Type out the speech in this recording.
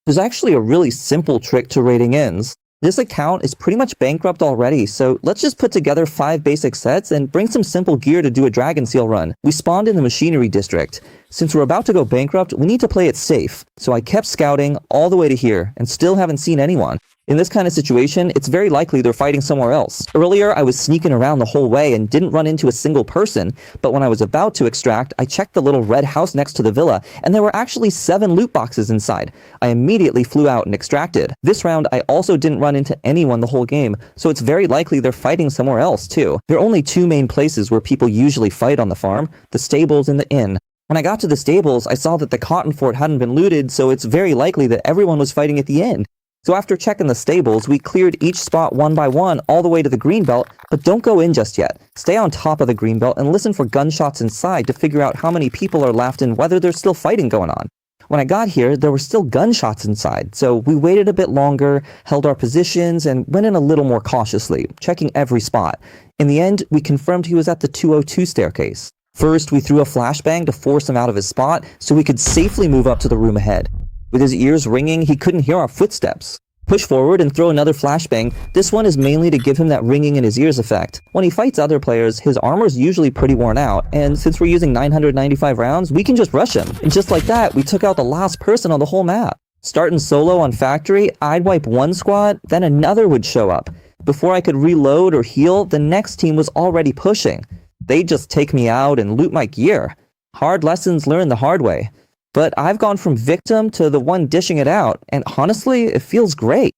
There's actually a really simple trick to raiding inns. This account is pretty much bankrupt already, so let's just put together 5 basic sets and bring some simple gear to do a Dragon Seal run. We spawned in the Machinery District. Since we're about to go bankrupt, we need to play it safe, so I kept scouting all the way to here and still haven't seen anyone. In this kind of situation, it's very likely they're fighting somewhere else. Earlier, I was sneaking around the whole way and didn't run into a single person, but when I was about to extract, I checked the little red house next to the villa, and there were actually 7 loot boxes inside. I immediately flew out and extracted. This round, I also didn't run into anyone the whole game, so it's very likely they're fighting somewhere else too. There are only 2 main places where people usually fight on the farm, the stables and the inn. When I got to the stables, I saw that the cotton fort hadn't been looted, so it's very likely that everyone was fighting at the inn. So after checking the stables, we cleared each spot one by one all the way to the greenbelt, but don't go in just yet. Stay on top of the greenbelt and listen for gunshots inside to figure out how many people are left and whether there's still fighting going on. When I got here, there were still gunshots inside, so we waited a bit longer, held our positions, and went in a little more cautiously, checking every spot. In the end, we confirmed he was at the 202 staircase. First, we threw a flashbang to force him out of his spot so we could safely move up to the room ahead. With his ears ringing, he couldn't hear our footsteps. Push forward and throw another flashbang. This one is mainly to give him that ringing in his ears effect. When he fights other players, his armor is usually pretty worn out, and since we're using 995 rounds, we can just rush him. And just like that, we took out the last person on the whole map. Starting solo on Factory, I'd wipe one squad, then another would show up. Before I could reload or heal, the next team was already pushing. They'd just take me out and loot my gear. Hard lessons learned the hard way. But I've gone from victim to the one dishing it out, and honestly, it feels great.